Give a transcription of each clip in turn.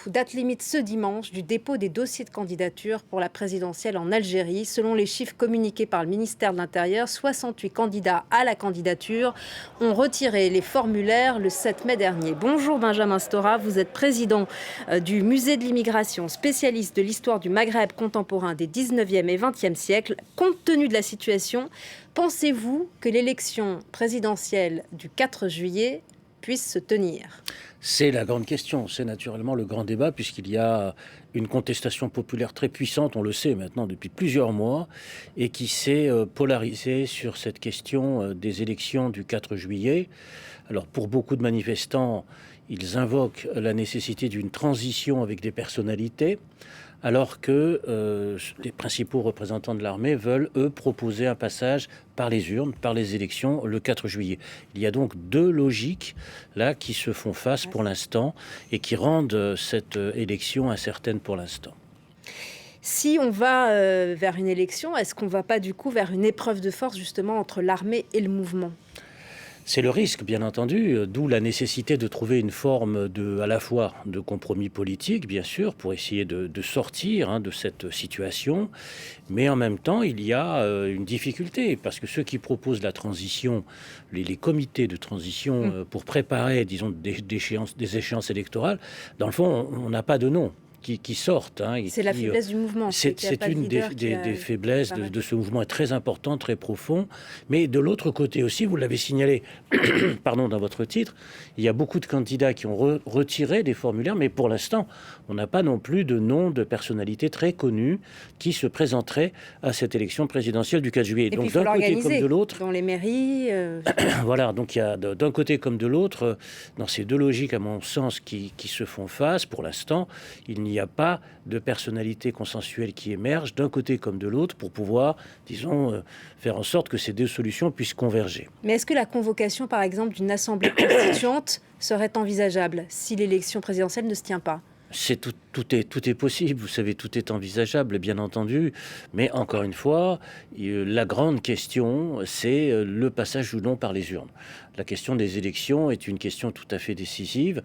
Date limite ce dimanche du dépôt des dossiers de candidature pour la présidentielle en Algérie. Selon les chiffres communiqués par le ministère de l'Intérieur, 68 candidats à la candidature ont retiré les formulaires le 7 mai dernier. Bonjour Benjamin Stora, vous êtes président du musée de l'immigration, spécialiste de l'histoire du Maghreb contemporain des 19e et 20e siècles. Compte tenu de la situation, pensez-vous que l'élection présidentielle du 4 juillet puisse se tenir ? C'est la grande question, c'est naturellement le grand débat puisqu'il y a une contestation populaire très puissante, on le sait maintenant depuis plusieurs mois, et qui s'est polarisée sur cette question des élections du 4 juillet. Alors pour beaucoup de manifestants, ils invoquent la nécessité d'une transition avec des personnalités, alors que les principaux représentants de l'armée veulent, eux, proposer un passage par les urnes, par les élections, le 4 juillet. Il y a donc deux logiques, là, qui se font face pour l'instant et qui rendent cette élection incertaine pour l'instant. Si on va vers une élection, est-ce qu'on ne va pas du coup vers une épreuve de force justement entre l'armée et le mouvement ? C'est le risque, bien entendu, d'où la nécessité de trouver une forme à la fois de compromis politique, bien sûr, pour essayer de sortir de cette situation. Mais en même temps, il y a une difficulté, parce que ceux qui proposent la transition, les comités de transition pour préparer, disons, des échéances électorales, dans le fond, on n'a pas de nom qui sortent. C'est la faiblesse du mouvement. C'est une des faiblesses de ce mouvement, est très important, très profond. Mais de l'autre côté aussi, vous l'avez signalé pardon, dans votre titre, il y a beaucoup de candidats qui ont retiré des formulaires, mais pour l'instant, on n'a pas non plus de nom de personnalités très connues qui se présenteraient à cette élection présidentielle du 4 juillet. Et donc puis, d'un côté comme de l'autre, dans les mairies. voilà, donc il y a d'un côté comme de l'autre, dans ces deux logiques, à mon sens, qui se font face, pour l'instant, il n'y a pas de personnalité consensuelle qui émerge d'un côté comme de l'autre pour pouvoir, disons, faire en sorte que ces deux solutions puissent converger. Mais est-ce que la convocation, par exemple, d'une assemblée constituante serait envisageable si l'élection présidentielle ne se tient pas ? Tout est possible, vous savez, tout est envisageable, bien entendu. Mais encore une fois, la grande question, c'est le passage ou non par les urnes. La question des élections est une question tout à fait décisive.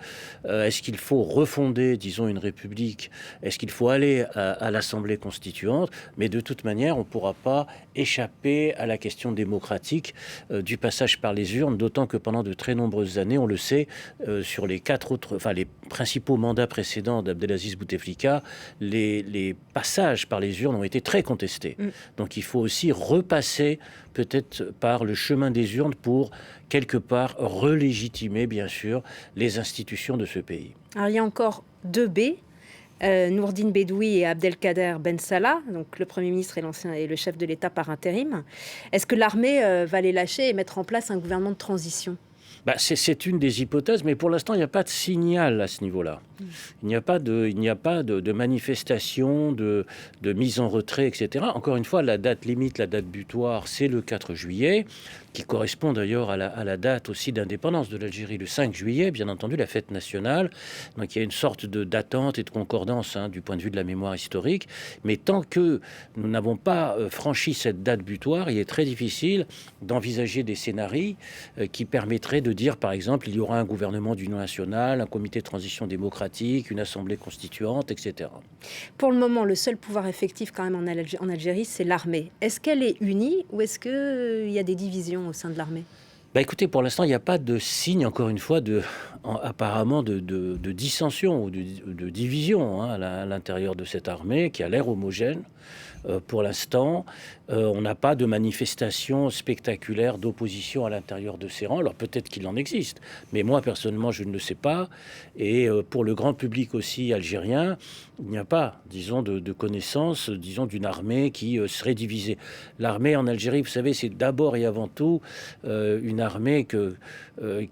Est-ce qu'il faut refonder, disons, une république ? Est-ce qu'il faut aller à l'Assemblée constituante ? Mais de toute manière, on ne pourra pas échapper à la question démocratique du passage par les urnes, d'autant que pendant de très nombreuses années, on le sait, sur les les principaux mandats précédents d'Abdelaziz Bouteflika, les passages par les urnes ont été très contestés. Donc il faut aussi repasser peut-être par le chemin des urnes pour quelque part relégitimer, bien sûr, les institutions de ce pays. Alors il y a encore deux B. Nourdine Bedoui et Abdelkader Ben Salah, donc le Premier ministre et le chef de l'État par intérim. Est-ce que l'armée va les lâcher et mettre en place un gouvernement de transition ? C'est une des hypothèses, mais pour l'instant, il n'y a pas de signal à ce niveau-là. Il n'y a pas de manifestation, de mise en retrait, etc. Encore une fois, la date limite, la date butoir, c'est le 4 juillet, qui correspond d'ailleurs à la date aussi d'indépendance de l'Algérie, le 5 juillet, bien entendu, la fête nationale. Donc il y a une sorte d'attente et de concordance du point de vue de la mémoire historique. Mais tant que nous n'avons pas franchi cette date butoir, il est très difficile d'envisager des scénarios qui permettraient de dire, par exemple, il y aura un gouvernement d'union nationale, un comité de transition démocratique, une assemblée constituante, etc. Pour le moment, le seul pouvoir effectif quand même en Algérie, c'est l'armée. Est-ce qu'elle est unie ou est-ce qu'il y a des divisions au sein de l'armée ? Écoutez, pour l'instant, il n'y a pas de signe, encore une fois, apparemment de dissension ou de division à l'intérieur de cette armée qui a l'air homogène. Pour l'instant, on n'a pas de manifestation spectaculaire d'opposition à l'intérieur de ces rangs. Alors peut-être qu'il en existe, mais moi personnellement je ne le sais pas. Et pour le grand public aussi algérien, il n'y a pas, disons, de connaissance, disons, d'une armée qui serait divisée. L'armée en Algérie, vous savez, c'est d'abord et avant tout une armée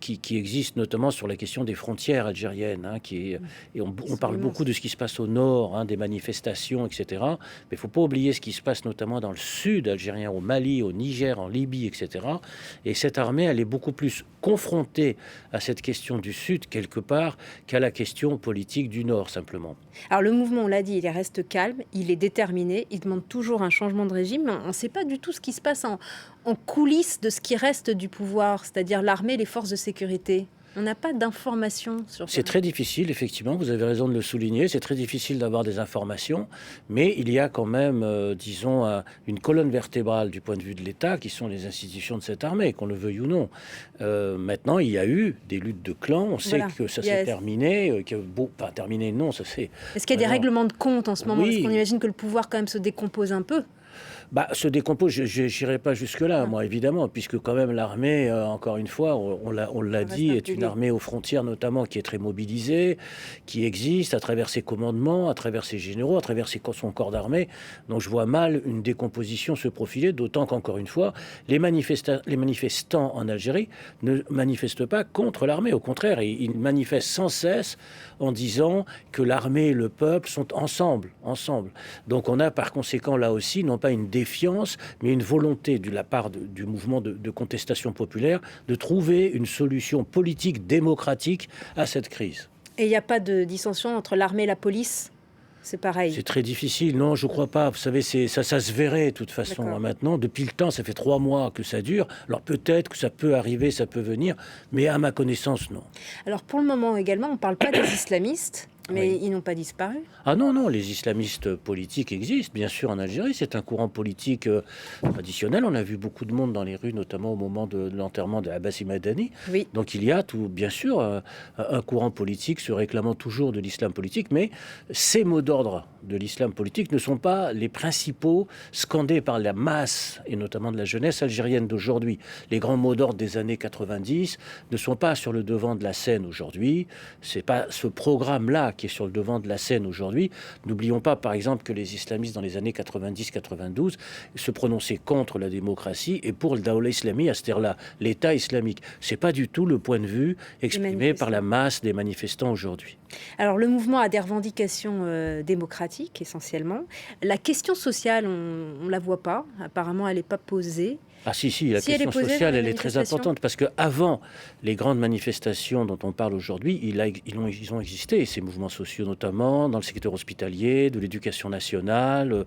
qui existe notamment sur la question des frontières algériennes. Et on parle beaucoup de ce qui se passe au nord, des manifestations, etc. Mais il ne faut pas oublier ce qui se passe notamment dans le sud algérien, au Mali, au Niger, en Libye, etc. Et cette armée, elle est beaucoup plus confrontée à cette question du sud, quelque part, qu'à la question politique du nord, simplement. Alors le mouvement, on l'a dit, il reste calme, il est déterminé, il demande toujours un changement de régime, mais on ne sait pas du tout ce qui se passe en coulisses de ce qui reste du pouvoir, c'est-à-dire l'armée et les forces de sécurité. On n'a pas d'informations sur C'est ça. très difficile, effectivement, vous avez raison de le souligner, c'est très difficile d'avoir des informations, mais il y a quand même, disons, une colonne vertébrale du point de vue de l'État, qui sont les institutions de cette armée, qu'on le veuille ou non. Maintenant, il y a eu des luttes de clans, on sait Voilà. que ça s'est terminé, pas terminé, non, ça c'est... Est-ce qu'il y a des règlements de compte en ce moment? Oui. Parce qu'on imagine que le pouvoir quand même se décompose un peu. Se décompose, je n'irai pas jusque-là, moi, évidemment, puisque quand même l'armée, encore une fois, on l'a dit, est une armée aux frontières notamment qui est très mobilisée, qui existe à travers ses commandements, à travers ses généraux, à travers son corps d'armée. Donc je vois mal une décomposition se profiler, d'autant qu'encore une fois, les manifestants en Algérie ne manifestent pas contre l'armée. Au contraire, ils manifestent sans cesse en disant que l'armée et le peuple sont ensemble. Donc on a par conséquent là aussi, non pas une défiance, mais une volonté de la part du mouvement de contestation populaire de trouver une solution politique démocratique à cette crise. Et il n'y a pas de dissension entre l'armée et la police? C'est pareil. C'est très difficile, non, je crois pas. Vous savez, ça se verrait de toute façon. Maintenant, depuis le temps, ça fait 3 mois que ça dure. Alors peut-être que ça peut arriver, ça peut venir, mais à ma connaissance, non. Alors pour le moment également, on ne parle pas des islamistes. Mais ils n'ont pas disparu. Ah non, les islamistes politiques existent, bien sûr, en Algérie. C'est un courant politique traditionnel. On a vu beaucoup de monde dans les rues, notamment au moment de l'enterrement de Abbas Madani. Oui. Donc il y a, bien sûr, un courant politique se réclamant toujours de l'islam politique, mais ces mots d'ordre de l'islam politique ne sont pas les principaux scandés par la masse, et notamment de la jeunesse algérienne d'aujourd'hui. Les grands mots d'ordre des années 90 ne sont pas sur le devant de la scène aujourd'hui. C'est pas ce programme-là qui est sur le devant de la scène aujourd'hui. N'oublions pas, par exemple, que les islamistes, dans les années 90-92, se prononçaient contre la démocratie et pour le Daoula Islami, c'est-à-dire l'État islamique. C'est pas du tout le point de vue exprimé par la masse des manifestants aujourd'hui. Alors, le mouvement a des revendications démocratiques, essentiellement. La question sociale, on ne la voit pas. Apparemment, elle n'est pas posée. Ah si, la question sociale, elle est très importante parce qu'avant les grandes manifestations dont on parle aujourd'hui, ils ont existé, ces mouvements sociaux, notamment dans le secteur hospitalier, de l'éducation nationale,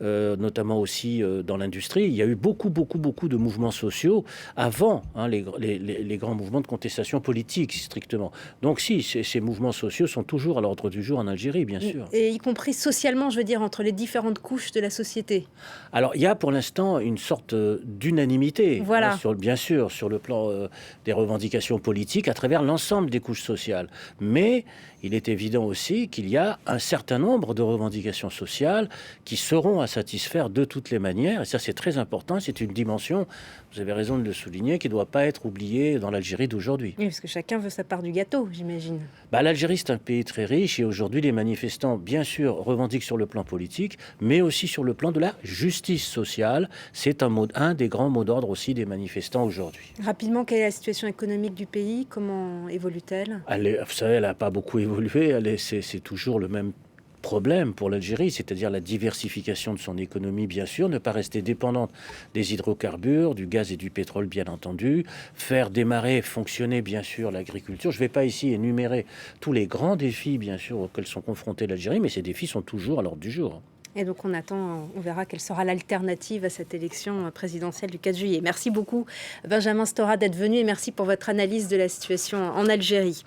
notamment aussi dans l'industrie. Il y a eu beaucoup de mouvements sociaux avant les grands mouvements de contestation politique, strictement. Donc si, ces mouvements sociaux sont toujours à l'ordre du jour en Algérie, bien sûr. Et y compris socialement, je veux dire, entre les différentes couches de la société. Alors, il y a pour l'instant une sorte d'unanimité, voilà. Bien sûr, sur le plan des revendications politiques à travers l'ensemble des couches sociales. Mais il est évident aussi qu'il y a un certain nombre de revendications sociales qui seront à satisfaire de toutes les manières. Et ça, c'est très important. C'est une dimension, vous avez raison de le souligner, qui ne doit pas être oubliée dans l'Algérie d'aujourd'hui. Oui, parce que chacun veut sa part du gâteau, j'imagine. L'Algérie, c'est un pays très riche et aujourd'hui, les manifestants, bien sûr, revendiquent sur le plan politique, mais aussi sur le plan de la justice sociale. C'est un des grands mots d'ordre aussi des manifestants aujourd'hui. Rapidement, quelle est la situation économique du pays? Comment évolue-t-elle? Vous savez, elle n'a pas beaucoup évolué. C'est toujours le même problème pour l'Algérie, c'est-à-dire la diversification de son économie, bien sûr, ne pas rester dépendante des hydrocarbures, du gaz et du pétrole, bien entendu, faire démarrer, fonctionner, bien sûr, l'agriculture. Je ne vais pas ici énumérer tous les grands défis, bien sûr, auxquels sont confrontés l'Algérie, mais ces défis sont toujours à l'ordre du jour. Et donc on verra quelle sera l'alternative à cette élection présidentielle du 4 juillet. Merci beaucoup Benjamin Stora d'être venu et merci pour votre analyse de la situation en Algérie.